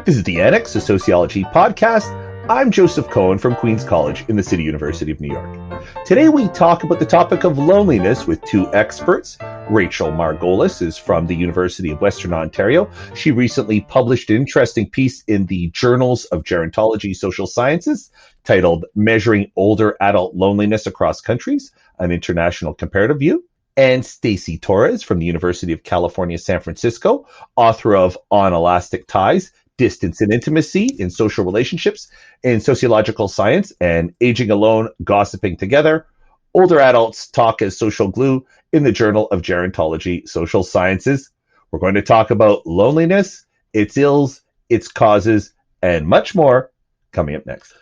This is the Annex, a sociology podcast. I'm Joseph Cohen from Queen's College in the City University of New York. Today we talk about the topic of loneliness with two experts. Rachel Margolis is from the University of Western Ontario. She recently published an interesting piece in the Journals of Gerontology, Social Sciences titled Measuring Older Adult Loneliness Across Countries, an International Comparative View. And Stacey Torres from the University of California, San Francisco, author of On Elastic Ties, Distance and Intimacy in Social Relationships in Sociological Science, and Aging Alone, Gossiping Together, Older Adults Talk as Social Glue in the Journal of Gerontology, Social Sciences. We're going to talk about loneliness, its ills, its causes, and much more coming up next.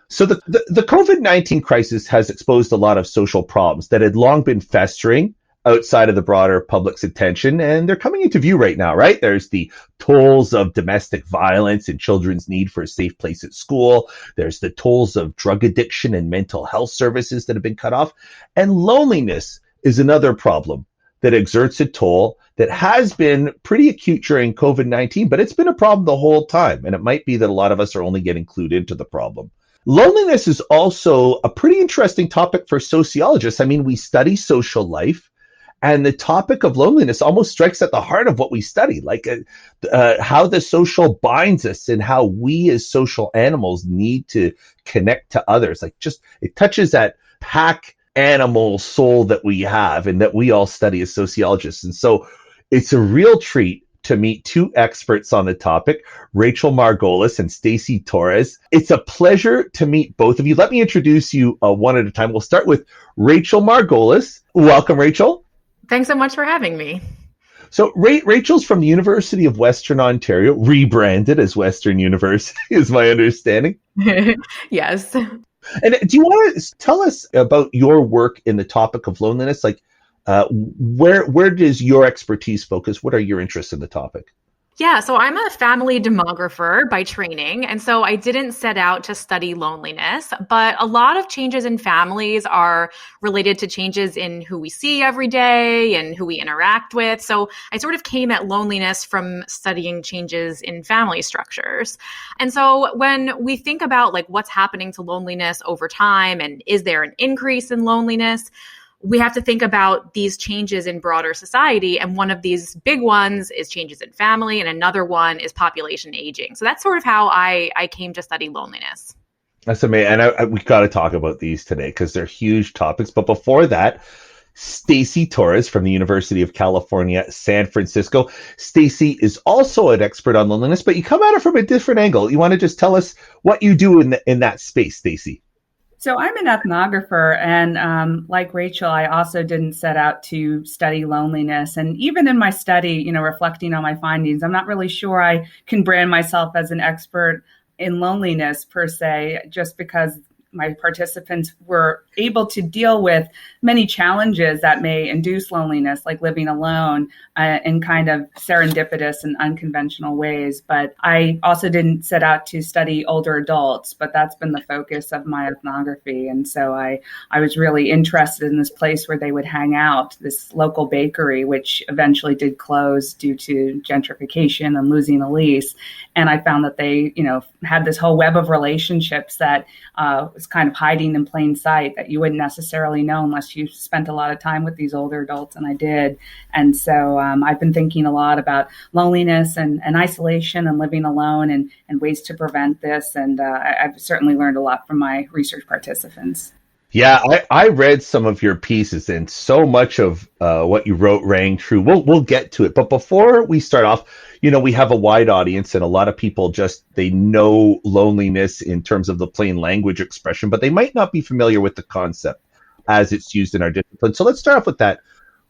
So the COVID-19 crisis has exposed a lot of social problems that had long been festering outside of the broader public's attention, and they're coming into view right now, right? There's the tolls of domestic violence and children's need for a safe place at school. There's the tolls of drug addiction and mental health services that have been cut off. And loneliness is another problem that exerts a toll that has been pretty acute during COVID-19, but it's been a problem the whole time. And it might be that a lot of us are only getting clued into the problem. Loneliness is also a pretty interesting topic for sociologists. I mean, we study social life. And the topic of loneliness almost strikes at the heart of what we study, like how the social binds us and how we as social animals need to connect to others. Like just it touches that pack animal soul that we have and that we all study as sociologists. And so it's a real treat to meet two experts on the topic, Rachel Margolis and Stacey Torres. It's a pleasure to meet both of you. Let me introduce you one at a time. We'll start with Rachel Margolis. Welcome, Rachel. Thanks so much for having me. So Rachel's from the University of Western Ontario, rebranded as Western University, is my understanding. Yes. And do you want to tell us about your work in the topic of loneliness? Like, where does your expertise focus? What are your interests in the topic? Yeah, so I'm a family demographer by training, and so I didn't set out to study loneliness, but a lot of changes in families are related to changes in who we see every day and who we interact with. So I sort of came at loneliness from studying changes in family structures. And so when we think about like what's happening to loneliness over time and is there an increase in loneliness, we have to think about these changes in broader society. And one of these big ones is changes in family, and another one is population aging. So that's sort of how I came to study loneliness. That's amazing. And we got to talk about these today because they're huge topics. But before that, Stacey Torres from the University of California, San Francisco. Stacey is also an expert on loneliness, but you come at it from a different angle. You want to just tell us what you do in that space, Stacey? So I'm an ethnographer, and like Rachel, I also didn't set out to study loneliness. And even in my study, reflecting on my findings, I'm not really sure I can brand myself as an expert in loneliness per se, just because my participants were able to deal with many challenges that may induce loneliness, like living alone in kind of serendipitous and unconventional ways. But I also didn't set out to study older adults, but that's been the focus of my ethnography. And so I was really interested in this place where they would hang out, this local bakery, which eventually did close due to gentrification and losing a lease. And I found that they, had this whole web of relationships that was kind of hiding in plain sight that you wouldn't necessarily know unless you spent a lot of time with these older adults, and I did. And so I've been thinking a lot about loneliness and isolation and living alone and ways to prevent this. And I've certainly learned a lot from my research participants. Yeah, I read some of your pieces, and so much of what you wrote rang true. We'll get to it. But before we start off, we have a wide audience, and a lot of people they know loneliness in terms of the plain language expression, but they might not be familiar with the concept as it's used in our discipline. So let's start off with that.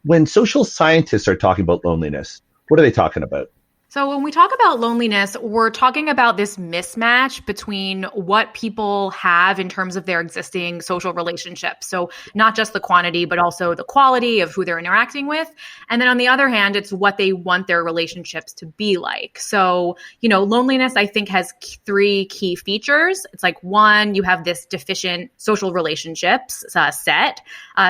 When social scientists are talking about loneliness, what are they talking about? So when we talk about loneliness, we're talking about this mismatch between what people have in terms of their existing social relationships. So not just the quantity, but also the quality of who they're interacting with. And then on the other hand, it's what they want their relationships to be like. So, loneliness, I think, has three key features. It's like, one, you have this deficient social relationships set.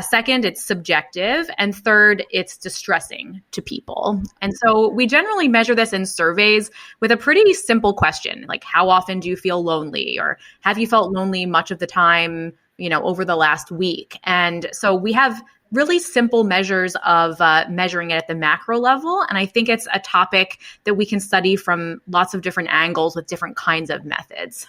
Second, it's subjective. And third, it's distressing to people. And so we generally measure this this in surveys with a pretty simple question, like how often do you feel lonely, or have you felt lonely much of the time, over the last week? And so we have really simple measures of measuring it at the macro level. And I think it's a topic that we can study from lots of different angles with different kinds of methods.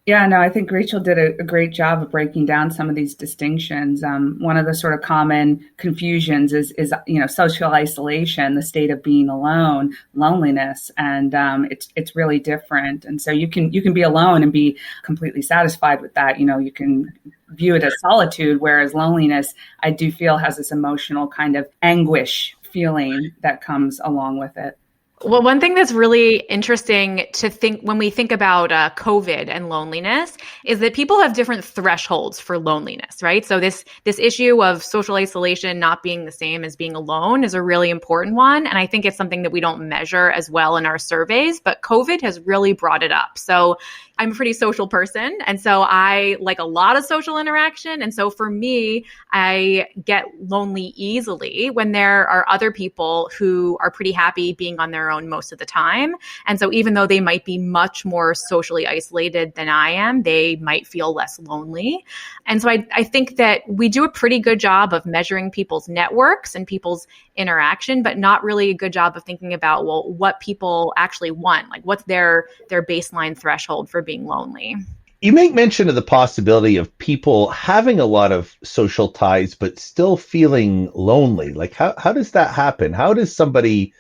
Yeah, no, I think Rachel did a great job of breaking down some of these distinctions. One of the sort of common confusions is social isolation, the state of being alone, loneliness, and it's really different. And so you can be alone and be completely satisfied with that. You can view it as solitude, whereas loneliness, I do feel, has this emotional kind of anguish feeling that comes along with it. Well, one thing that's really interesting to think when we think about COVID and loneliness is that people have different thresholds for loneliness, right? So this issue of social isolation not being the same as being alone is a really important one. And I think it's something that we don't measure as well in our surveys, but COVID has really brought it up. So I'm a pretty social person. And so I like a lot of social interaction. And so for me, I get lonely easily when there are other people who are pretty happy being on their own most of the time. And so even though they might be much more socially isolated than I am, they might feel less lonely. And so I think that we do a pretty good job of measuring people's networks and people's interaction, but not really a good job of thinking about, well, what people actually want, like what's their baseline threshold for being lonely. You make mention of the possibility of people having a lot of social ties, but still feeling lonely. Like how does that happen? How can somebody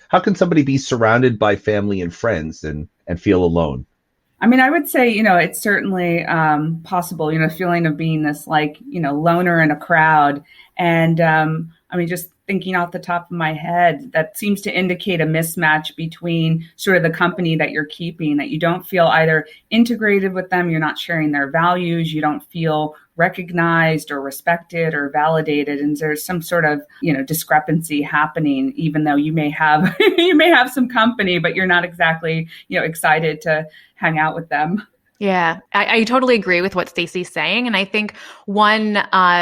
be surrounded by family and friends and feel alone? I mean, I would say, it's certainly possible, feeling of being this loner in a crowd. And just thinking off the top of my head, that seems to indicate a mismatch between sort of the company that you're keeping, that you don't feel either integrated with them, you're not sharing their values, you don't feel recognized or respected or validated, and there's some sort of discrepancy happening, even though you may have some company, but you're not exactly excited to hang out with them. Yeah, I totally agree with what Stacey's saying. And I think one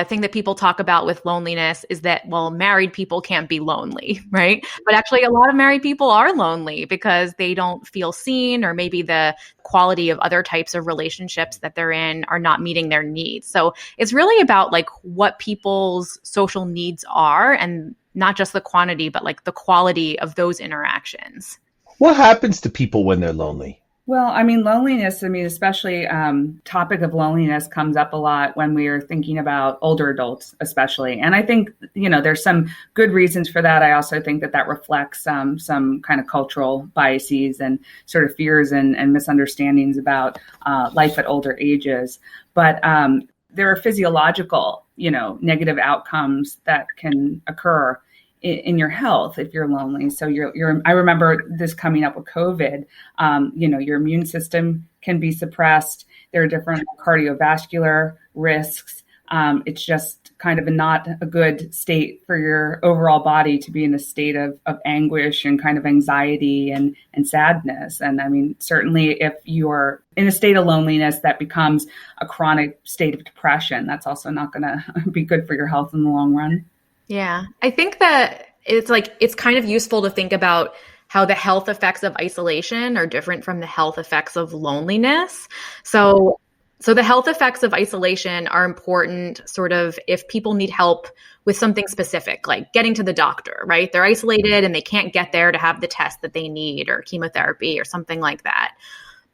thing that people talk about with loneliness is that, well, married people can't be lonely, right? But actually, a lot of married people are lonely because they don't feel seen, or maybe the quality of other types of relationships that they're in are not meeting their needs. So it's really about like what people's social needs are, and not just the quantity, but like the quality of those interactions. What happens to people when they're lonely? Well, loneliness, especially topic of loneliness comes up a lot when we are thinking about older adults, especially. And I think, there's some good reasons for that. I also think that reflects some kind of cultural biases and sort of fears and misunderstandings about life at older ages. But there are physiological, negative outcomes that can occur in your health if you're lonely. So I remember this coming up with COVID. Your immune system can be suppressed. There are different cardiovascular risks. It's just kind of not a good state for your overall body to be in a state of anguish and kind of anxiety and sadness. And certainly if you're in a state of loneliness that becomes a chronic state of depression, that's also not going to be good for your health in the long run. Yeah, I think that it's kind of useful to think about how the health effects of isolation are different from the health effects of loneliness. So the health effects of isolation are important sort of if people need help with something specific, like getting to the doctor, right? They're isolated and they can't get there to have the test that they need, or chemotherapy or something like that.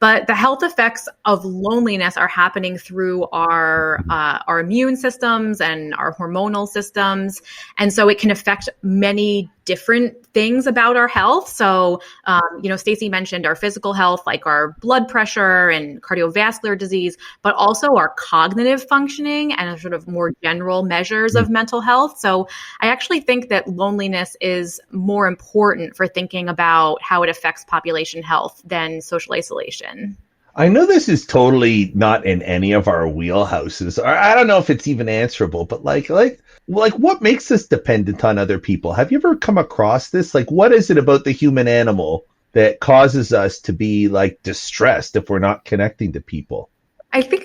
But the health effects of loneliness are happening through our immune systems and our hormonal systems. And so it can affect many different things about our health. So, Stacey mentioned our physical health, like our blood pressure and cardiovascular disease, but also our cognitive functioning and sort of more general measures of mental health. So I actually think that loneliness is more important for thinking about how it affects population health than social isolation. I know this is totally not in any of our wheelhouses, or I don't know if it's even answerable, but like what makes us dependent on other people? Have you ever come across this? Like, what is it about the human animal that causes us to be like distressed if we're not connecting to people? I think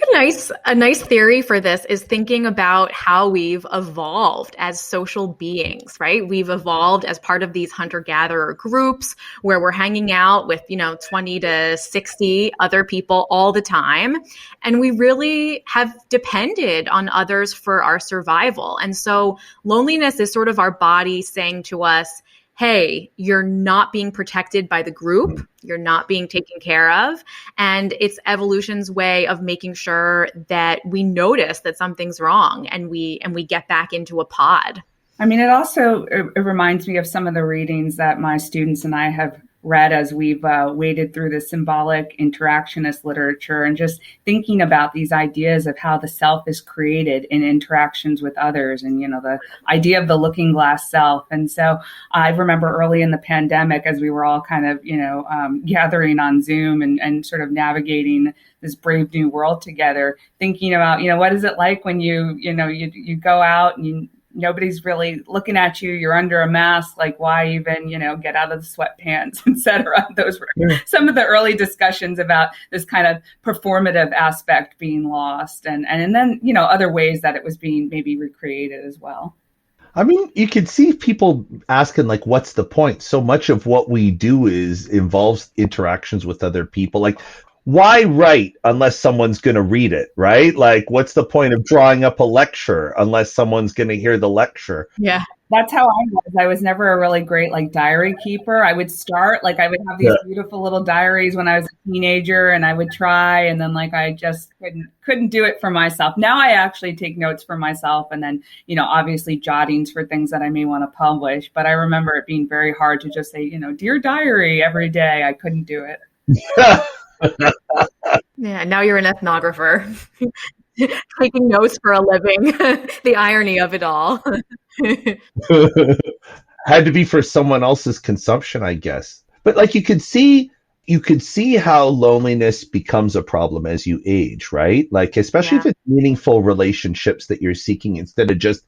a nice theory for this is thinking about how we've evolved as social beings, right? We've evolved as part of these hunter-gatherer groups where we're hanging out with, 20 to 60 other people all the time. And we really have depended on others for our survival. And so loneliness is sort of our body saying to us, hey, you're not being protected by the group, you're not being taken care of. And it's evolution's way of making sure that we notice that something's wrong and we get back into a pod. I mean, it reminds me of some of the readings that my students and I have read as we've waded through the symbolic interactionist literature and just thinking about these ideas of how the self is created in interactions with others and, the idea of the looking glass self. And so I remember early in the pandemic, as we were all kind of, gathering on Zoom and sort of navigating this brave new world together, thinking about, what is it like when you go out and nobody's really looking at you, you're under a mask, like why even, get out of the sweatpants, et cetera. Those were some of the early discussions about this kind of performative aspect being lost and then, other ways that it was being maybe recreated as well. I mean, you can see people asking, like, what's the point? So much of what we do involves interactions with other people. Like, why write unless someone's going to read it, right? Like, what's the point of drawing up a lecture unless someone's going to hear the lecture? Yeah. That's how I was. I was never a really great diary keeper. I would have these beautiful little diaries when I was a teenager and I would try and then I just couldn't do it for myself. Now I actually take notes for myself and then, obviously jottings for things that I may want to publish. But I remember it being very hard to just say, dear diary every day. I couldn't do it. Yeah, now you're an ethnographer. Taking notes for a living. The irony of it all. Had to be for someone else's consumption, I guess. But you could see how loneliness becomes a problem as you age, right? Especially if it's meaningful relationships that you're seeking instead of just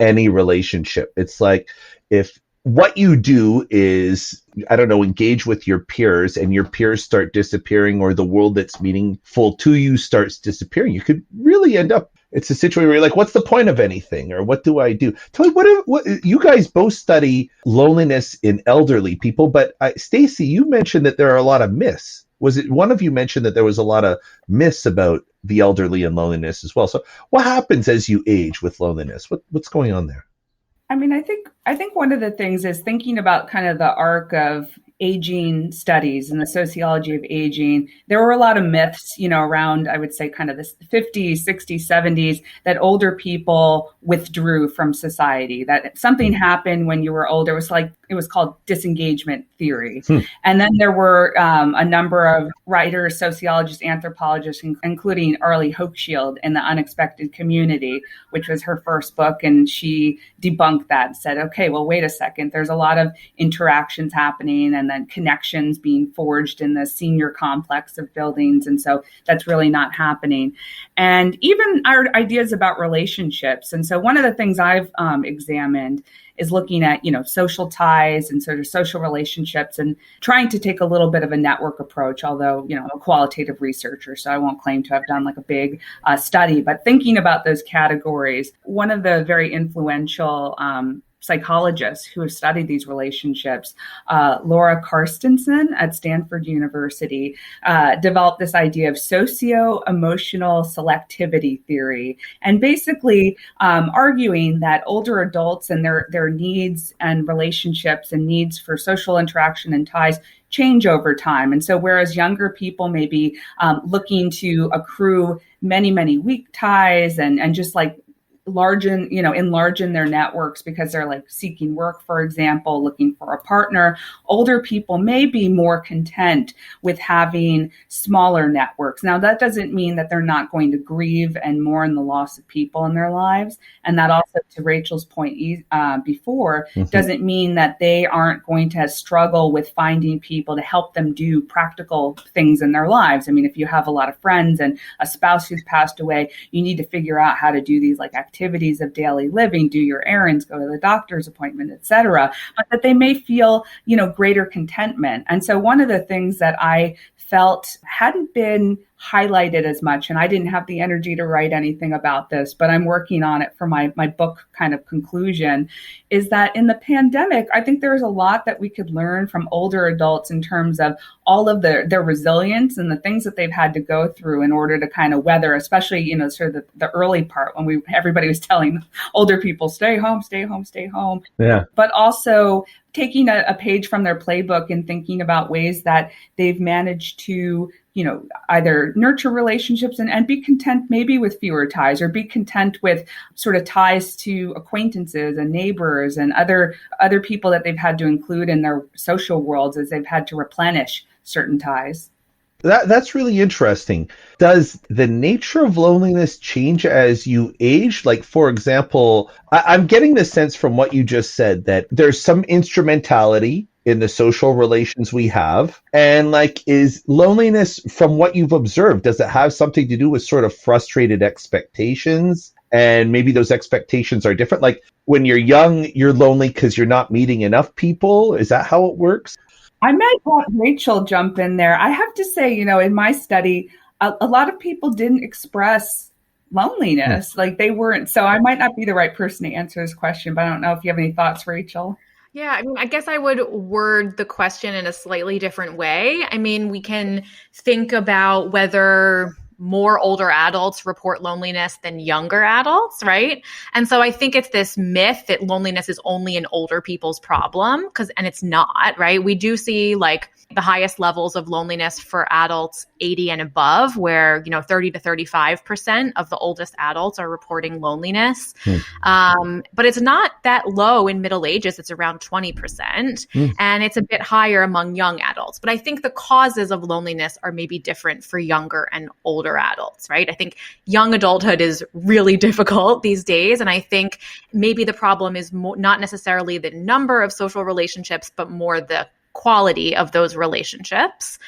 any relationship. It's like if what you do is, engage with your peers and your peers start disappearing or the world that's meaningful to you starts disappearing, you could really end up, it's a situation where you're like, what's the point of anything? Or what do I do? Tell me, what you guys both study loneliness in elderly people, but Stacey, you mentioned that there are a lot of myths. Was it one of you mentioned that there was a lot of myths about the elderly and loneliness as well? So what happens as you age with loneliness? What's going on there? I mean, I think one of the things is thinking about kind of the arc of aging studies and the sociology of aging. There were a lot of myths, around, I would say, kind of the 50s, 60s, 70s, that older people withdrew from society, that something happened when you were older. It was called disengagement theory. And then there were a number of writers, sociologists, anthropologists, including Arlie Hochschild in The Unexpected Community, which was her first book. And she debunked that and said, okay, well, wait a second. There's a lot of interactions happening and then connections being forged in the senior complex of buildings. And so that's really not happening. And even our ideas about relationships. And so one of the things I've examined is looking at, social ties and sort of social relationships and trying to take a little bit of a network approach, although, I'm a qualitative researcher, so I won't claim to have done a big study, but thinking about those categories. One of the very influential psychologists who have studied these relationships, Laura Carstensen at Stanford University, developed this idea of socio-emotional selectivity theory, and basically arguing that older adults and their needs and relationships and needs for social interaction and ties change over time. And so whereas younger people may be looking to accrue many, many weak ties and just enlarge their networks because they're seeking work, for example, looking for a partner. Older people may be more content with having smaller networks. Now, that doesn't mean that they're not going to grieve and mourn the loss of people in their lives. And that also, to Rachel's point before, doesn't mean that they aren't going to struggle with finding people to help them do practical things in their lives. I mean, if you have a lot of friends and a spouse who's passed away, you need to figure out how to do these activities of daily living, do your errands, go to the doctor's appointment, etc., but that they may feel, greater contentment. And so one of the things that I felt hadn't been highlighted as much. And I didn't have the energy to write anything about this, but I'm working on it for my book kind of conclusion, is that in the pandemic, I think there's a lot that we could learn from older adults in terms of all of their resilience and the things that they've had to go through in order to kind of weather, especially, sort of the early part when everybody was telling older people, stay home, stay home, stay home. Yeah. But also taking a page from their playbook and thinking about ways that they've managed to either nurture relationships and be content maybe with fewer ties, or be content with sort of ties to acquaintances and neighbors and other people that they've had to include in their social worlds as they've had to replenish certain ties. That's really interesting. Does the nature of loneliness change as you age? Like, for example, I'm getting the sense from what you just said that there's some instrumentality in the social relations we have. And like, is loneliness, from what you've observed, does it have something to do with sort of frustrated expectations? And maybe those expectations are different. Like when you're young, you're lonely because you're not meeting enough people. Is that how it works? I might want Rachel jump in there. I have to say, in my study, a lot of people didn't express loneliness. Like they weren't. So I might not be the right person to answer this question, but I don't know if you have any thoughts, Rachel. Yeah, I guess I would word the question in a slightly different way. We can think about whether more older adults report loneliness than younger adults, right? And so I think it's this myth that loneliness is only an older people's problem, and it's not, right? We do see like the highest levels of loneliness for adults 80 and above, where 30 to 35% of the oldest adults are reporting loneliness. But it's not that low in middle ages. It's around 20%. And it's a bit higher among young adults. But I think the causes of loneliness are maybe different for younger and older adults, right? I think young adulthood is really difficult these days. And I think maybe the problem is not necessarily the number of social relationships, but more the quality of those relationships.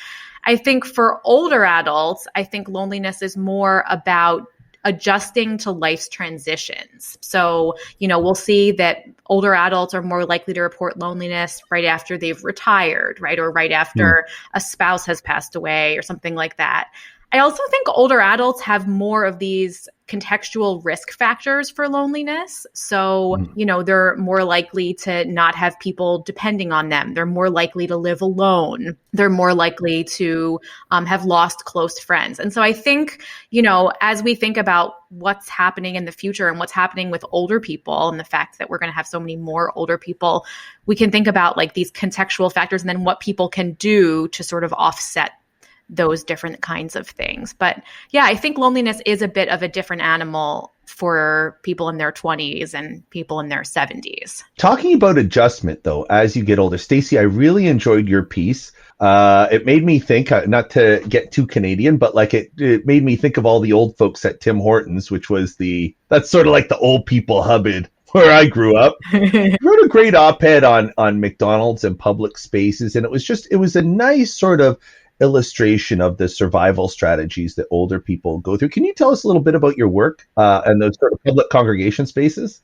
I think for older adults, I think loneliness is more about adjusting to life's transitions. So, we'll see that older adults are more likely to report loneliness right after they've retired, right? Or right after a spouse has passed away or something like that. I also think older adults have more of these contextual risk factors for loneliness. So, they're more likely to not have people depending on them. They're more likely to live alone. They're more likely to have lost close friends. And so I think, as we think about what's happening in the future and what's happening with older people and the fact that we're going to have so many more older people, we can think about like these contextual factors and then what people can do to sort of offset those different kinds of things. But yeah, I think loneliness is a bit of a different animal for people in their 20s and people in their 70s. Talking about adjustment, though, as you get older, Stacey, I really enjoyed your piece. It made me think, not to get too Canadian, but like it made me think of all the old folks at Tim Hortons, which was that's sort of like the old people hubbed where I grew up. You wrote a great op-ed on McDonald's and public spaces, and it was a nice sort of illustration of the survival strategies that older people go through. Can you tell us a little bit about your work and those sort of public congregation spaces?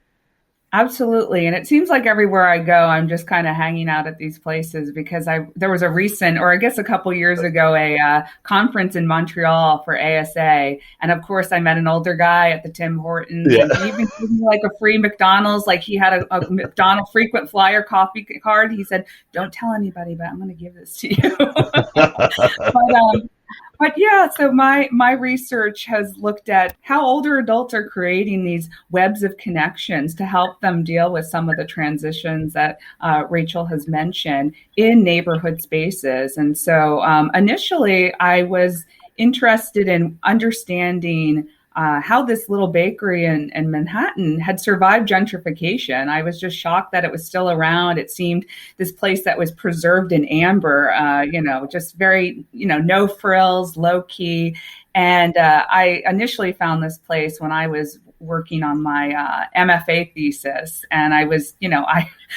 Absolutely. And it seems like everywhere I go, I'm just kind of hanging out at these places because there was a recent, or I guess a couple years ago, a conference in Montreal for ASA. And of course, I met an older guy at the Tim Hortons. Yeah. And he even gave me like a free McDonald's, like he had a McDonald's frequent flyer coffee card. He said, don't tell anybody, but I'm going to give this to you. But yeah, so my research has looked at how older adults are creating these webs of connections to help them deal with some of the transitions that Rachel has mentioned in neighborhood spaces. And so initially, I was interested in understanding how this little bakery in Manhattan had survived gentrification. I was just shocked that it was still around. It seemed this place that was preserved in amber, just very, no frills, low key. And I initially found this place when I was working on my MFA thesis. And I was,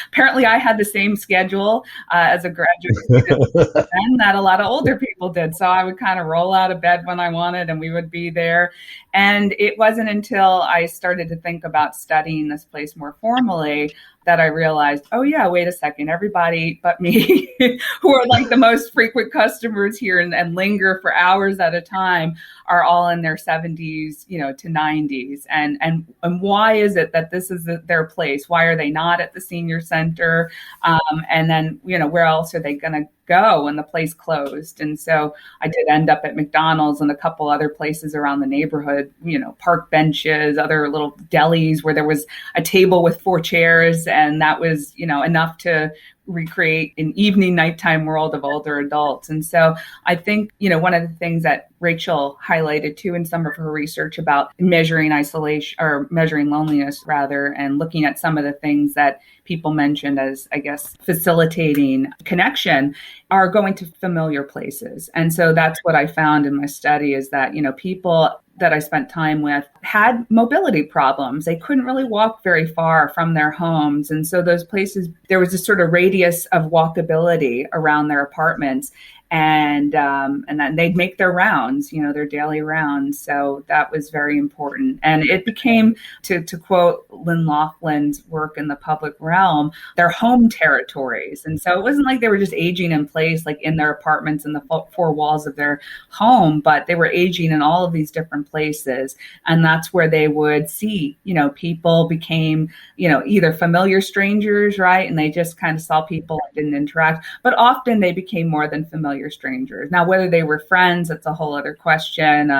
apparently I had the same schedule as a graduate student then that a lot of older people did. So I would kind of roll out of bed when I wanted and we would be there. And it wasn't until I started to think about studying this place more formally that I realized, oh yeah, wait a second, everybody but me who are like the most frequent customers here and linger for hours at a time are all in their 70s, to 90s. And why is it that this is their place? Why are they not at the senior center? And then, where else are they going to go when the place closed? And so I did end up at McDonald's and a couple other places around the neighborhood, park benches, other little delis where there was a table with 4 chairs. And that was, enough to recreate an evening, nighttime world of older adults. And so I think, one of the things that Rachel highlighted too in some of her research about measuring isolation or measuring loneliness rather, and looking at some of the things that people mentioned as, I guess, facilitating connection are going to familiar places. And so that's what I found in my study is that, people that I spent time with had mobility problems. They couldn't really walk very far from their homes. And so those places, there was this sort of radius of walkability around their apartments. And then they'd make their rounds, their daily rounds. So that was very important. And it became, to quote Lynn Laughlin's work in the public realm, their home territories. And so it wasn't like they were just aging in place, like in their apartments in the 4 walls of their home, but they were aging in all of these different places. And that's where they would see, people became, either familiar strangers, right? And they just kind of saw people and didn't interact, but often they became more than familiar strangers. Now, whether they were friends, that's a whole other question,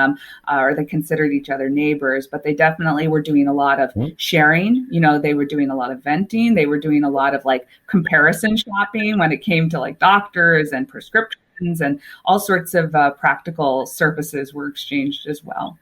or they considered each other neighbors, but they definitely were doing a lot of sharing. They were doing a lot of venting. They were doing a lot of like comparison shopping when it came to like doctors and prescriptions, and all sorts of practical services were exchanged as well.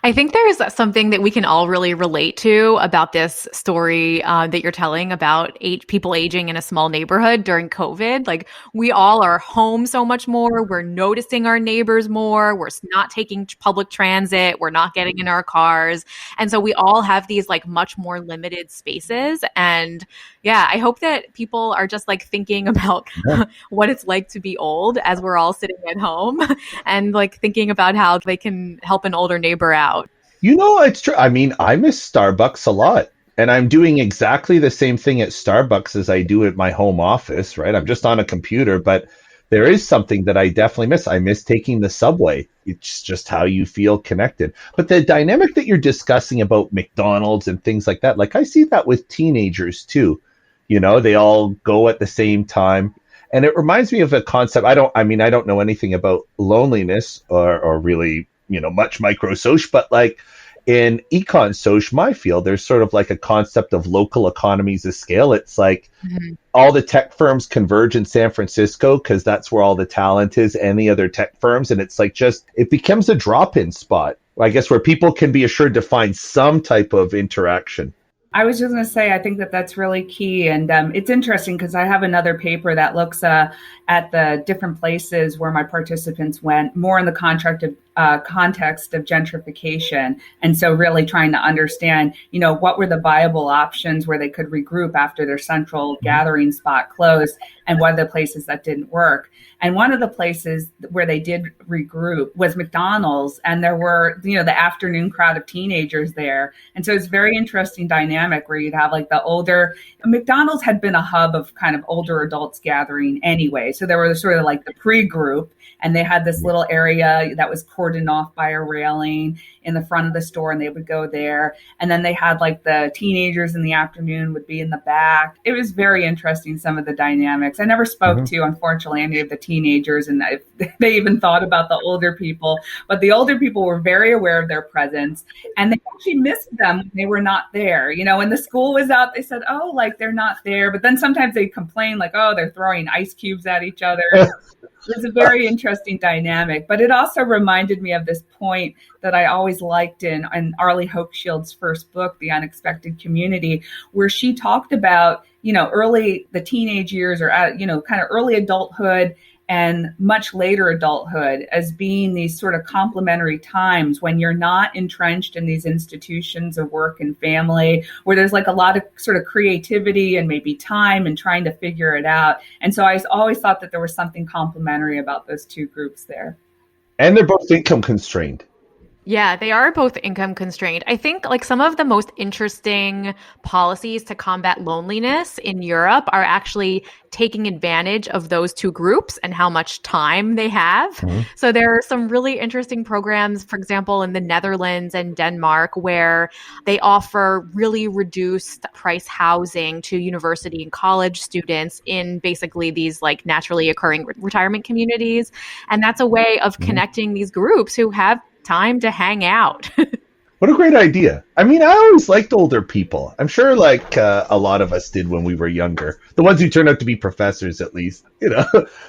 I think there's something that we can all really relate to about this story that you're telling about people aging in a small neighborhood during COVID. Like, we all are home so much more. We're noticing our neighbors more. We're not taking public transit. We're not getting in our cars. And so we all have these like much more limited spaces. And yeah, I hope that people are just like thinking about what it's like to be old as we're all sitting at home and like thinking about how they can help an older neighbor out. It's true. I mean, I miss Starbucks a lot, and I'm doing exactly the same thing at Starbucks as I do at my home office, right? I'm just on a computer, but there is something that I definitely miss. I miss taking the subway. It's just how you feel connected. But the dynamic that you're discussing about McDonald's and things like that, like I see that with teenagers too. They all go at the same time. And it reminds me of a concept. I don't know anything about loneliness or really, much micro-soc, but like in econ soc, my field, there's sort of like a concept of local economies of scale. It's like all the tech firms converge in San Francisco because that's where all the talent is, and the other tech firms. And it's like it becomes a drop-in spot, I guess, where people can be assured to find some type of interaction. I was just going to say, I think that that's really key. And it's interesting because I have another paper that looks at the different places where my participants went, more in the context of gentrification. And so really trying to understand, what were the viable options where they could regroup after their central gathering spot closed, and what are the places that didn't work. And one of the places where they did regroup was McDonald's. And there were, the afternoon crowd of teenagers there. And so it's very interesting dynamic where you'd have like the older, McDonald's had been a hub of kind of older adults gathering anyway. So there were sort of like the pre-group, and they had this little area that was cordoned off by a railing in the front of the store, and they would go there. And then they had like the teenagers in the afternoon would be in the back. It was very interesting, some of the dynamics. I never spoke to, unfortunately, any of the teenagers, and they even thought about the older people. But the older people were very aware of their presence, and they actually missed them when they were not there. When the school was out, they said, oh, like they're not there. But then sometimes they complain like, oh, they're throwing ice cubes at each other. It was a very interesting dynamic, but it also reminded me of this point that I always liked in Arlie Hochschild's first book, The Unexpected Community, where she talked about, the teenage years or, kind of early adulthood and much later adulthood as being these sort of complementary times when you're not entrenched in these institutions of work and family, where there's like a lot of sort of creativity and maybe time and trying to figure it out. And so I always thought that there was something complementary about those two groups there. And they're both income constrained. Yeah, they are both income constrained. I think like some of the most interesting policies to combat loneliness in Europe are actually taking advantage of those two groups and how much time they have. Mm-hmm. So there are some really interesting programs, for example, in the Netherlands and Denmark, where they offer really reduced price housing to university and college students in basically these like naturally occurring retirement communities. And that's a way of connecting these groups who have time to hang out. What a great idea. I mean, I always liked older people. I'm sure like a lot of us did when we were younger. The ones who turned out to be professors, at least, you know.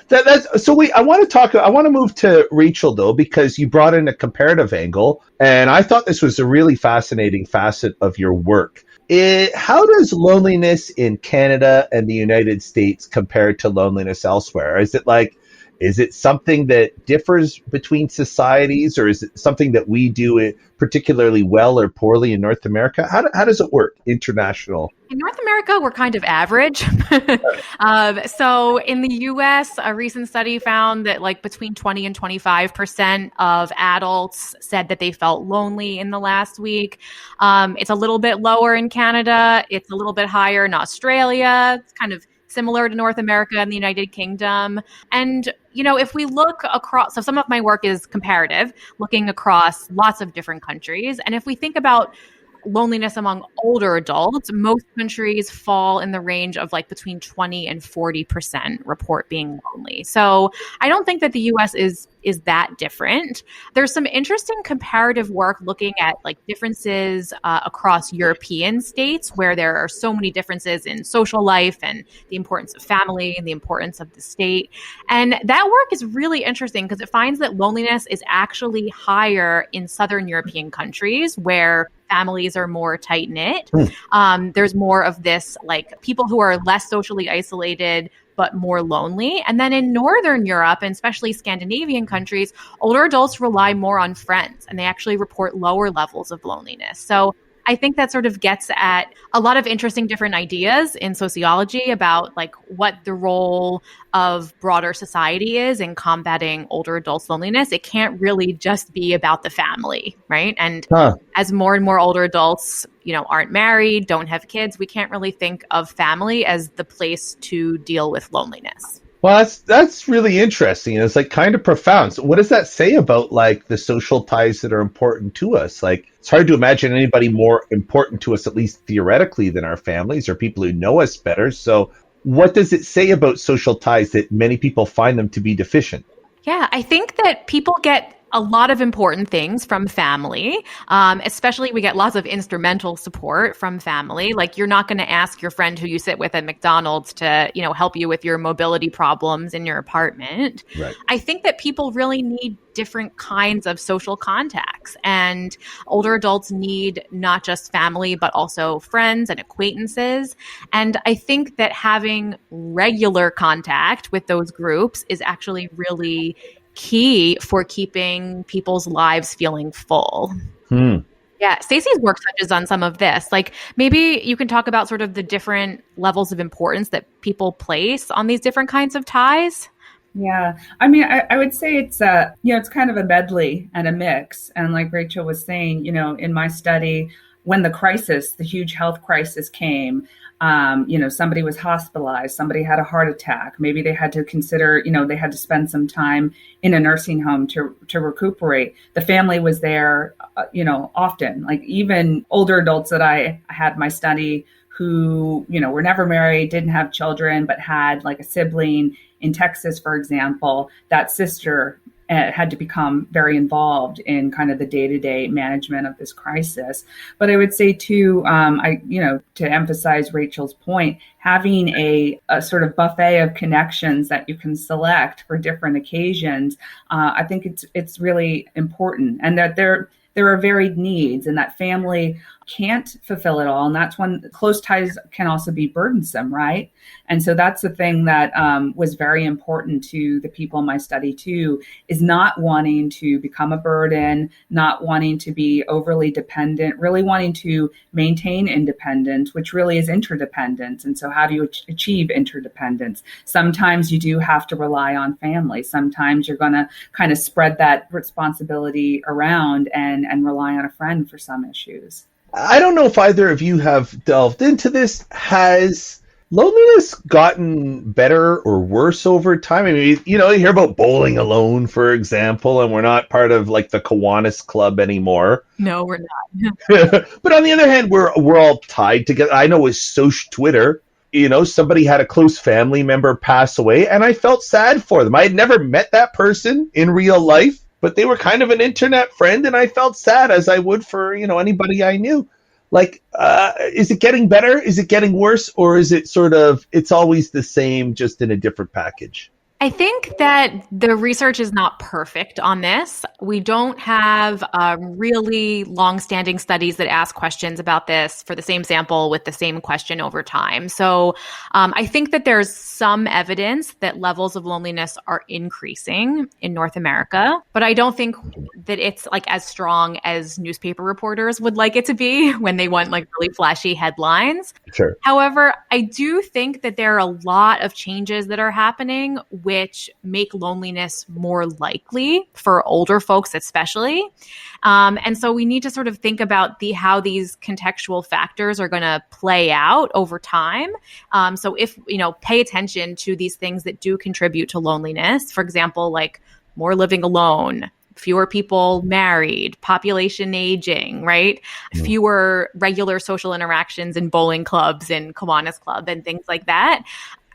I want to move to Rachel, though, because you brought in a comparative angle, and I thought this was a really fascinating facet of your work. How does loneliness in Canada and the United States compare to loneliness elsewhere? Is it something that differs between societies, or is it something that we do particularly well or poorly in North America? How does it work international? In North America, we're kind of average. So in the US, a recent study found that like between 20 and 25% of adults said that they felt lonely in the last week. It's a little bit lower in Canada. It's a little bit higher in Australia. It's kind of similar to North America and the United Kingdom. And, you know, if we look across, so some of my work is comparative, looking across lots of different countries. And if we think about loneliness among older adults, most countries fall in the range of like between 20 and 40% report being lonely. So I don't think that the US is that different. There's some interesting comparative work looking at like differences across European states where there are so many differences in social life and the importance of family and the importance of the state. And that work is really interesting because it finds that loneliness is actually higher in Southern European countries where families are more tight-knit. There's more of this, like people who are less socially isolated, but more lonely. And then in Northern Europe, and especially Scandinavian countries, older adults rely more on friends and they actually report lower levels of loneliness. So I think that sort of gets at a lot of interesting different ideas in sociology about like what the role of broader society is in combating older adults' loneliness. It can't really just be about the family, right? And as more and more older adults, you know, aren't married, don't have kids, we can't really think of family as the place to deal with loneliness. Well, that's really interesting. It's like kind of profound. So what does that say about like the social ties that are important to us? Like it's hard to imagine anybody more important to us, at least theoretically, than our families or people who know us better. So what does it say about social ties that many people find them to be deficient? Yeah, I think that people get a lot of important things from family, especially we get lots of instrumental support from family. Like you're not going to ask your friend who you sit with at McDonald's to, you know, help you with your mobility problems in your apartment. Right. I think that people really need different kinds of social contacts, and older adults need not just family, but also friends and acquaintances. And I think that having regular contact with those groups is actually really key for keeping people's lives feeling full. Yeah, Stacey's work touches on some of this. Like maybe you can talk about sort of the different levels of importance that people place on these different kinds of ties. Yeah, I mean, I would say it's it's kind of a medley and a mix. And like Rachel was saying, you know, in my study, when the huge health crisis came, somebody was hospitalized, somebody had a heart attack. Maybe they had to consider, they had to spend some time in a nursing home to recuperate. The family was there, often, like even older adults that I had in my study who, were never married, didn't have children, but had like a sibling in Texas, for example. That sister had to become very involved in kind of the day-to-day management of this crisis. But I would say too, to emphasize Rachel's point, having a sort of buffet of connections that you can select for different occasions, I think it's really important, and that there are varied needs, and that family can't fulfill it all. And that's when close ties can also be burdensome, right? And so that's the thing that was very important to the people in my study too, is not wanting to become a burden, not wanting to be overly dependent, really wanting to maintain independence, which really is interdependence. And so how do you achieve interdependence? Sometimes you do have to rely on family. Sometimes you're going to kind of spread that responsibility around and rely on a friend for some issues. I don't know if either of you have delved into this. Has loneliness gotten better or worse over time? I mean, you hear about bowling alone, for example, and we're not part of like the Kiwanis Club anymore. No, we're not. But on the other hand, we're all tied together. I know with social Twitter, somebody had a close family member pass away, and I felt sad for them. I had never met that person in real life, but they were kind of an internet friend, and I felt sad as I would for, anybody I knew. Like, is it getting better? Is it getting worse? Or is it sort of, it's always the same, just in a different package? I think that the research is not perfect on this. We don't have really long-standing studies that ask questions about this for the same sample with the same question over time. So I think that there's some evidence that levels of loneliness are increasing in North America, but I don't think that it's like as strong as newspaper reporters would like it to be when they want like really flashy headlines. Sure. However, I do think that there are a lot of changes that are happening which make loneliness more likely for older folks, especially. And so we need to sort of think about how these contextual factors are going to play out over time. So if, pay attention to these things that do contribute to loneliness, for example, like more living alone, fewer people married, population aging, right? Mm. Fewer regular social interactions in bowling clubs and Kiwanis Club and things like that.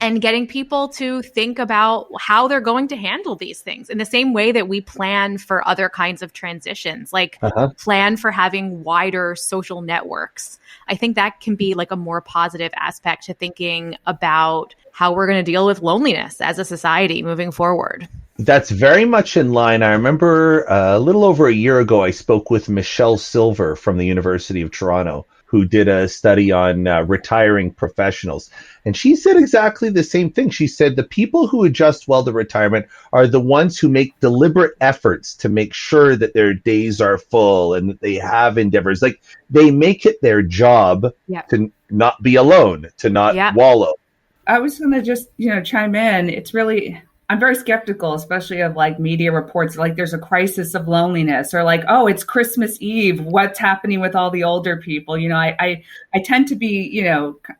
And getting people to think about how they're going to handle these things in the same way that we plan for other kinds of transitions, like plan for having wider social networks. I think that can be like a more positive aspect to thinking about how we're going to deal with loneliness as a society moving forward. That's very much in line. I remember a little over a year ago, I spoke with Michelle Silver from the University of Toronto, who did a study on retiring professionals. And she said exactly the same thing. She said the people who adjust well to retirement are the ones who make deliberate efforts to make sure that their days are full and that they have endeavors. Like they make it their job to not be alone, to not wallow. I was going to just, chime in. It's really, I'm very skeptical, especially of like media reports, like there's a crisis of loneliness or like, oh, it's Christmas Eve. What's happening with all the older people? I tend to be,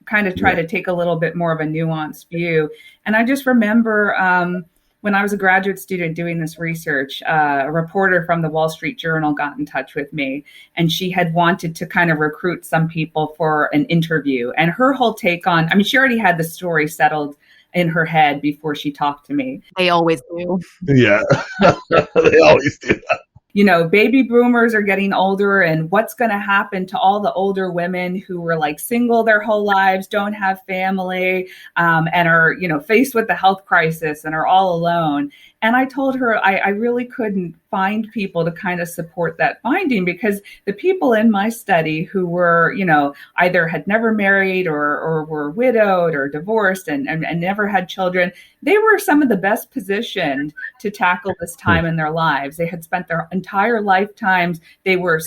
kind of try to take a little bit more of a nuanced view. And I just remember when I was a graduate student doing this research, a reporter from the Wall Street Journal got in touch with me, and she had wanted to kind of recruit some people for an interview. And her whole take on, she already had the story settled in her head before she talked to me. They always do. Yeah, they always do that. Baby boomers are getting older, and what's going to happen to all the older women who were like single their whole lives, don't have family, and are, faced with the health crisis and are all alone. And I told her I really couldn't find people to kind of support that finding, because the people in my study who were, either had never married or were widowed or divorced and never had children, they were some of the best positioned to tackle this time in their lives. They had spent their entire lifetimes. They were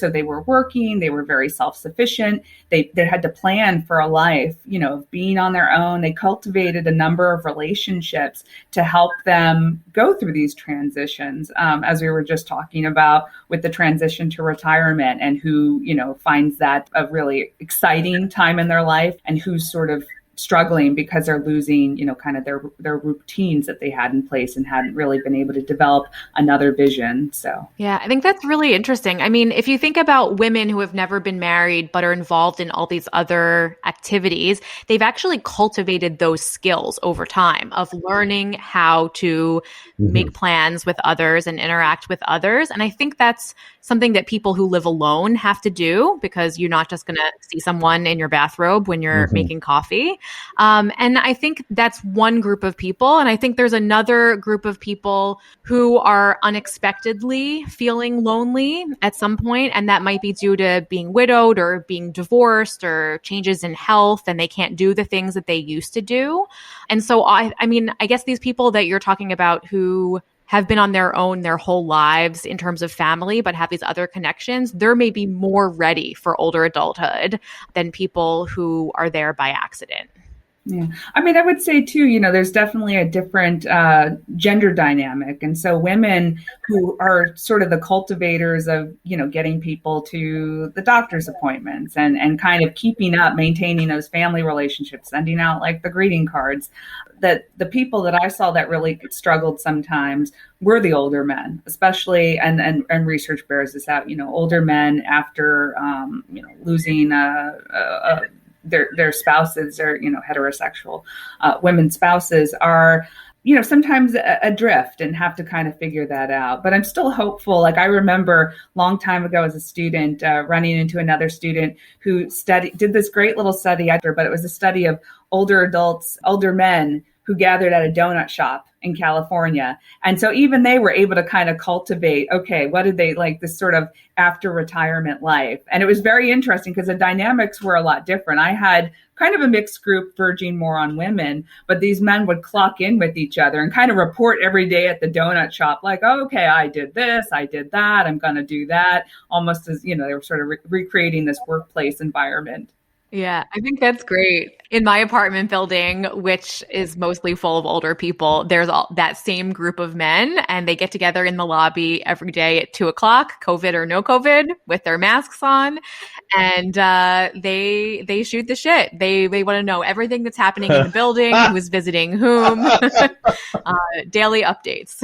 working, they were very self-sufficient. They had to plan for a life, of being on their own. They cultivated a number of relationships to help them go through these transitions, as we were just talking about with the transition to retirement, and who, finds that a really exciting time in their life, and who's sort of struggling because they're losing, kind of their routines that they had in place and hadn't really been able to develop another vision. So, yeah, I think that's really interesting. If you think about women who have never been married but are involved in all these other activities, they've actually cultivated those skills over time of learning how to make plans with others and interact with others. And I think that's something that people who live alone have to do, because you're not just going to see someone in your bathrobe when you're making coffee. And I think that's one group of people. And I think there's another group of people who are unexpectedly feeling lonely at some point, and that might be due to being widowed or being divorced or changes in health, and they can't do the things that they used to do. And so I mean, I guess these people that you're talking about who have been on their own their whole lives in terms of family, but have these other connections, they're maybe more ready for older adulthood than people who are there by accident. Yeah. I mean, I would say too, there's definitely a different gender dynamic. And so women who are sort of the cultivators of, getting people to the doctor's appointments and kind of keeping up, maintaining those family relationships, sending out like the greeting cards, that the people that I saw that really struggled sometimes were the older men, especially, and research bears this out, older men after, losing their spouses or, heterosexual women's spouses are, sometimes adrift and have to kind of figure that out. But I'm still hopeful. Like I remember a long time ago as a student running into another student who did this great little study but it was a study of older adults, older men who gathered at a donut shop in California. And so even they were able to kind of cultivate, okay, what did they like, this sort of after retirement life? And it was very interesting because the dynamics were a lot different. I had kind of a mixed group verging more on women, but these men would clock in with each other and kind of report every day at the donut shop, like, oh, okay, I did this, I did that, I'm going to do that, almost as, they were sort of recreating this workplace environment. Yeah, I think that's great. In my apartment building, which is mostly full of older people, there's that same group of men, and they get together in the lobby every day at 2:00, COVID or no COVID, with their masks on, and they shoot the shit. They want to know everything that's happening in the building, who's visiting whom, daily updates.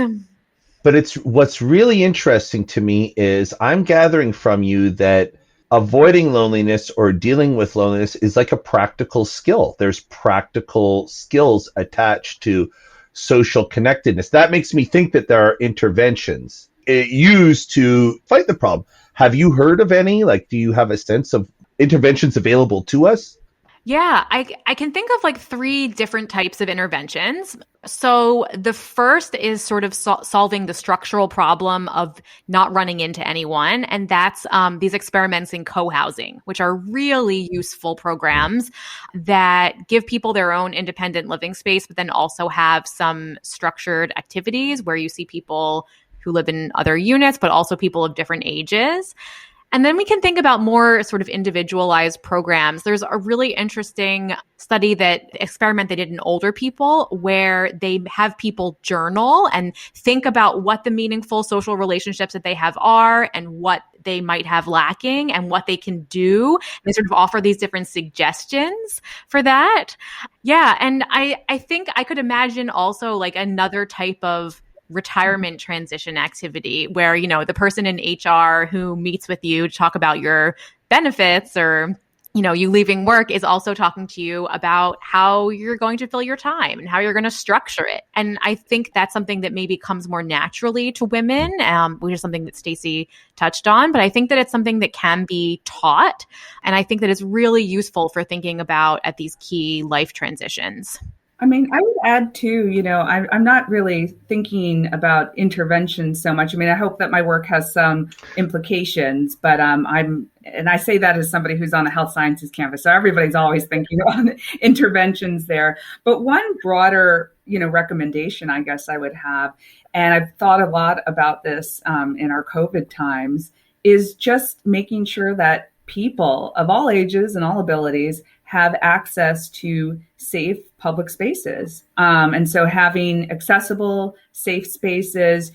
But what's really interesting to me is I'm gathering from you that avoiding loneliness or dealing with loneliness is like a practical skill. There's practical skills attached to social connectedness. That makes me think that there are interventions used to fight the problem. Have you heard of any? Like, do you have a sense of interventions available to us? Yeah, I can think of like 3 different types of interventions. So the first is sort of solving the structural problem of not running into anyone. And that's these experiments in co-housing, which are really useful programs that give people their own independent living space, but then also have some structured activities where you see people who live in other units, but also people of different ages. And then we can think about more sort of individualized programs. There's a really interesting experiment they did in older people where they have people journal and think about what the meaningful social relationships that they have are and what they might have lacking and what they can do. And they sort of offer these different suggestions for that. Yeah. And I think I could imagine also like another type of retirement transition activity where, the person in HR who meets with you to talk about your benefits or, you leaving work is also talking to you about how you're going to fill your time and how you're going to structure it. And I think that's something that maybe comes more naturally to women, which is something that Stacey touched on. But I think that it's something that can be taught. And I think that it's really useful for thinking about at these key life transitions. I mean, I would add too, I'm not really thinking about intervention so much. I mean, I hope that my work has some implications, but and I say that as somebody who's on a health sciences campus, so everybody's always thinking about interventions there. But one broader, recommendation I guess I would have, and I've thought a lot about this in our COVID times, is just making sure that people of all ages and all abilities have access to safe public spaces. And so having accessible, safe spaces,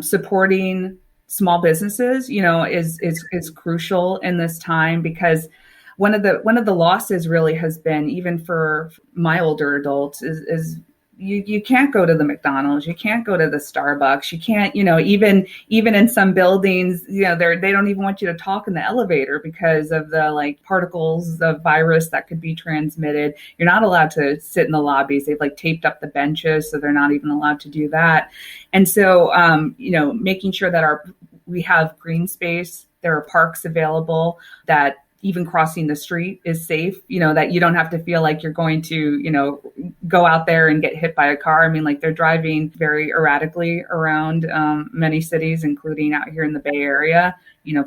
supporting small businesses, is crucial in this time, because one of the losses really has been, even for my older adults, is you can't go to the McDonald's, you can't go to the Starbucks, you can't, even in some buildings, they don't even want you to talk in the elevator because of the particles of virus that could be transmitted. You're not allowed to sit in the lobbies. They've taped up the benches, so they're not even allowed to do that. And so, making sure that we have green space, there are parks available that even crossing the street is safe, that you don't have to feel like you're going to, go out there and get hit by a car. I mean, like they're driving very erratically around many cities, including out here in the Bay Area.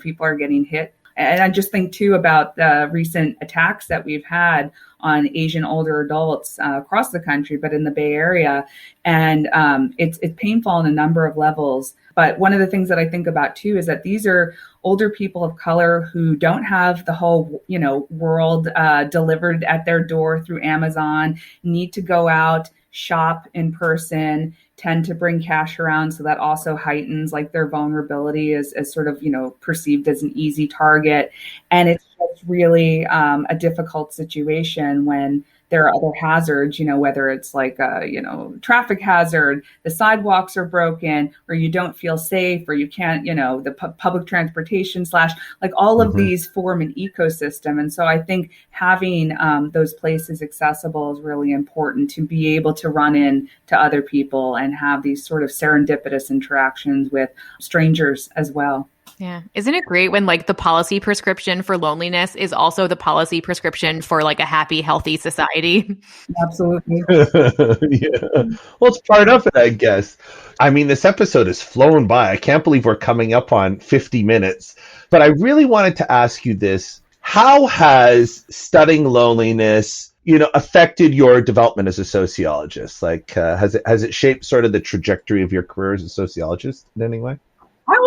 People are getting hit. And I just think too about the recent attacks that we've had on Asian older adults across the country, but in the Bay Area. And it's painful on a number of levels. But one of the things that I think about too is that these are older people of color who don't have the whole, world delivered at their door through Amazon, need to go out, shop in person, tend to bring cash around. So that also heightens like their vulnerability as sort of, perceived as an easy target. And it's just really a difficult situation when there are other hazards, whether it's like a, traffic hazard, the sidewalks are broken, or you don't feel safe, or you can't, the public transportation / like all of these form an ecosystem. And so I think having those places accessible is really important to be able to run in to other people and have these sort of serendipitous interactions with strangers as well. Yeah. Isn't it great when like the policy prescription for loneliness is also the policy prescription for like a happy, healthy society? Absolutely. Yeah. Well, it's part of it, I guess. I mean, this episode has flown by. I can't believe we're coming up on 50 minutes. But I really wanted to ask you this. How has studying loneliness, affected your development as a sociologist? Like, has it shaped sort of the trajectory of your career as a sociologist in any way? I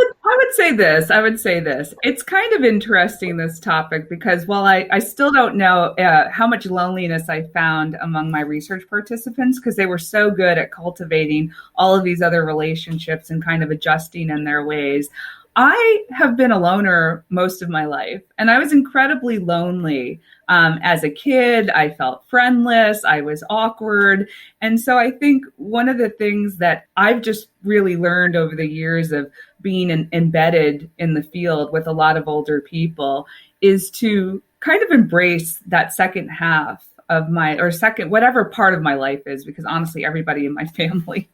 would say this. It's kind of interesting, this topic, because while I still don't know how much loneliness I found among my research participants, because they were so good at cultivating all of these other relationships and kind of adjusting in their ways. I have been a loner most of my life, and I was incredibly lonely. As a kid, I felt friendless, I was awkward. And so I think one of the things that I've just really learned over the years of being embedded in the field with a lot of older people is to kind of embrace that second half of whatever part of my life is, because honestly, everybody in my family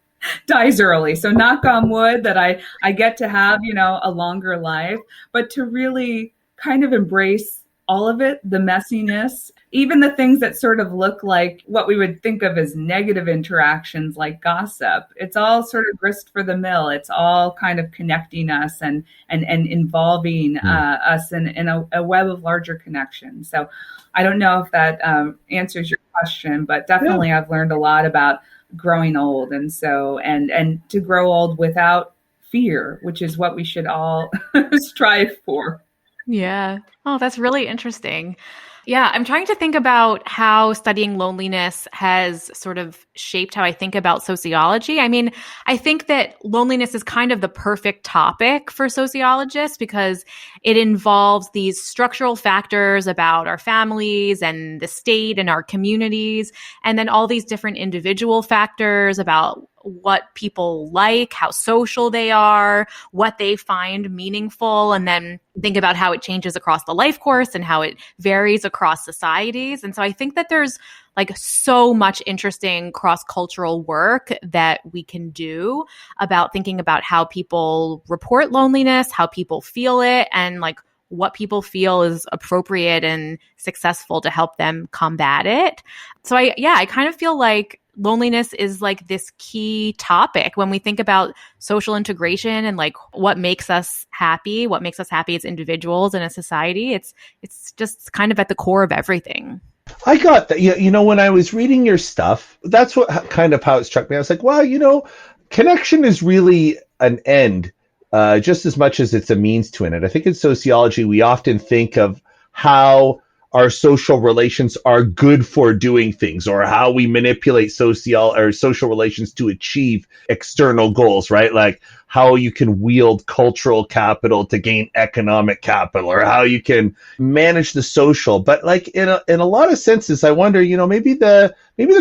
dies early. So knock on wood that I get to have, a longer life, but to really kind of embrace all of it, the messiness, even the things that sort of look like what we would think of as negative interactions like gossip. It's all sort of grist for the mill. It's all kind of connecting us and involving us in a web of larger connections. So I don't know if that answers your question, but definitely I've learned a lot about growing old. And so, and to grow old without fear, which is what we should all strive for. Yeah. Oh, that's really interesting. Yeah, I'm trying to think about how studying loneliness has sort of shaped how I think about sociology. I mean, I think that loneliness is kind of the perfect topic for sociologists because it involves these structural factors about our families and the state and our communities, and then all these different individual factors about what people like, how social they are, what they find meaningful, and then think about how it changes across the life course and how it varies across societies. And so I think that there's like so much interesting cross-cultural work that we can do about thinking about how people report loneliness, how people feel it, and like what people feel is appropriate and successful to help them combat it. So I kind of feel like loneliness is like this key topic when we think about social integration and like what makes us happy as individuals in a society. It's just kind of at the core of everything. I got that. When I was reading your stuff, that's what kind of how it struck me. I was like, wow, connection is really an end just as much as it's a means to an end. I think in sociology, we often think of how our social relations are good for doing things, or how we manipulate social relations to achieve external goals, right? Like how you can wield cultural capital to gain economic capital, or how you can manage the social. But like in a lot of senses, I wonder, maybe the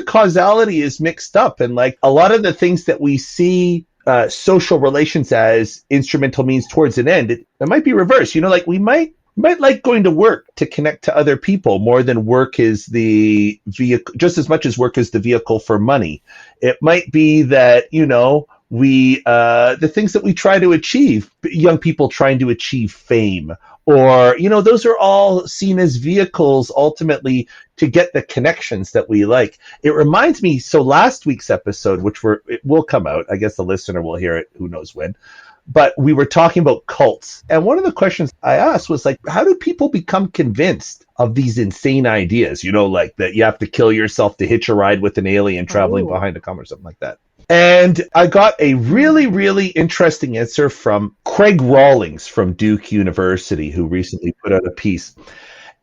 causality is mixed up, and like a lot of the things that we see social relations as instrumental means towards an end, it might be reversed. Like we might like going to work to connect to other people more than work is the vehicle, just as much as work is the vehicle for money. It might be that, we, the things that we try to achieve, young people trying to achieve fame or, those are all seen as vehicles ultimately to get the connections that we like. It reminds me, so last week's episode, it will come out, I guess the listener will hear it, who knows when, but we were talking about cults. And one of the questions I asked was like, how do people become convinced of these insane ideas? Like that you have to kill yourself to hitch a ride with an alien traveling behind a car or something like that. And I got a really, really interesting answer from Craig Rawlings from Duke University, who recently put out a piece.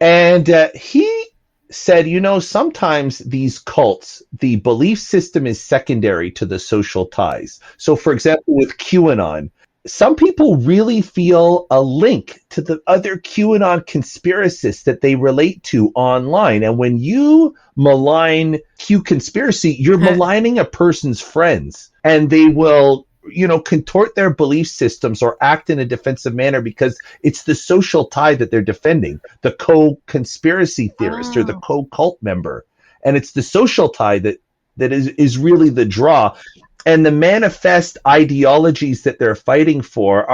And he said, sometimes these cults, the belief system is secondary to the social ties. So, for example, with QAnon, some people really feel a link to the other QAnon conspiracists that they relate to online. And when you malign Q conspiracy, you're maligning a person's friends, and they will, contort their belief systems or act in a defensive manner because it's the social tie that they're defending, the co-conspiracy theorist or the co-cult member. And it's the social tie that is really the draw. And the manifest ideologies that they're fighting for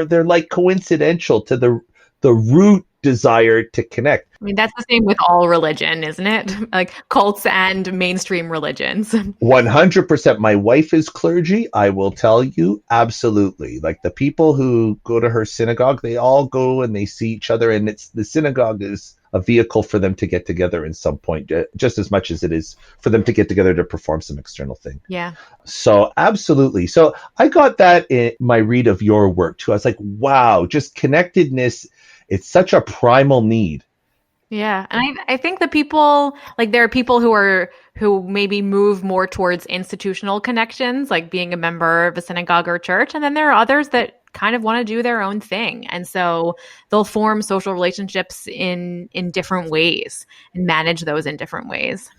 they're like coincidental to the root desire to connect. I mean, that's the same with all religion, isn't it? Like cults and mainstream religions. 100%. My wife is clergy. I will tell you, absolutely. Like the people who go to her synagogue, they all go and they see each other, and the synagogue is a vehicle for them to get together in some point, just as much as it is for them to get together to perform some external thing. Yeah. So absolutely. So I got that in my read of your work too. I was like, wow, just connectedness. It's such a primal need. Yeah. And I think the people, like there are people who maybe move more towards institutional connections, like being a member of a synagogue or church. And then there are others that kind of want to do their own thing. And so they'll form social relationships in different ways and manage those in different ways.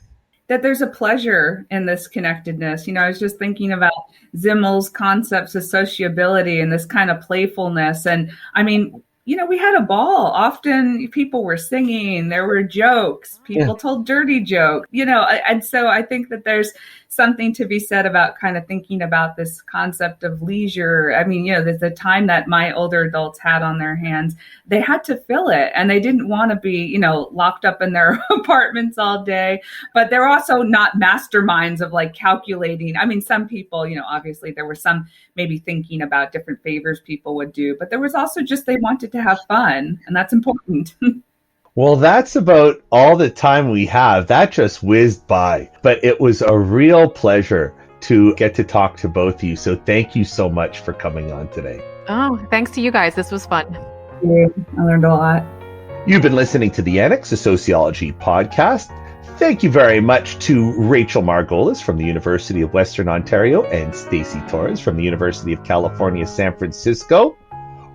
That there's a pleasure in this connectedness. I was just thinking about Zimmel's concepts of sociability and this kind of playfulness. And I mean, we had a ball. Often people were singing, there were jokes, people told dirty jokes, and so I think that there's something to be said about kind of thinking about this concept of leisure. I mean, there's the time that my older adults had on their hands, they had to fill it, and they didn't want to be, locked up in their apartments all day, but they're also not masterminds of like calculating. I mean, some people, obviously there were some maybe thinking about different favors people would do, but there was also just, they wanted to have fun, and that's important. Well, that's about all the time we have. That just whizzed by. But it was a real pleasure to get to talk to both of you. So thank you so much for coming on today. Oh, thanks to you guys. This was fun. Yeah, I learned a lot. You've been listening to the Annex, a sociology podcast. Thank you very much to Rachel Margolis from the University of Western Ontario and Stacey Torres from the University of California, San Francisco.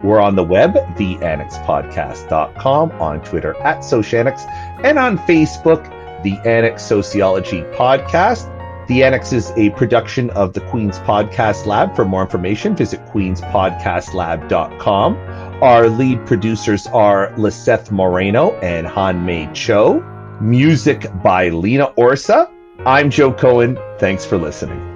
We're on the web, theannexpodcast.com, on Twitter @SocAnnex, and on Facebook, the Annex Sociology Podcast. The Annex is a production of the Queen's Podcast Lab. For more information, visit queenspodcastlab.com. Our lead producers are Liseth Moreno and Han-Mei Cho. Music by Lena Orsa. I'm Joe Cohen. Thanks for listening.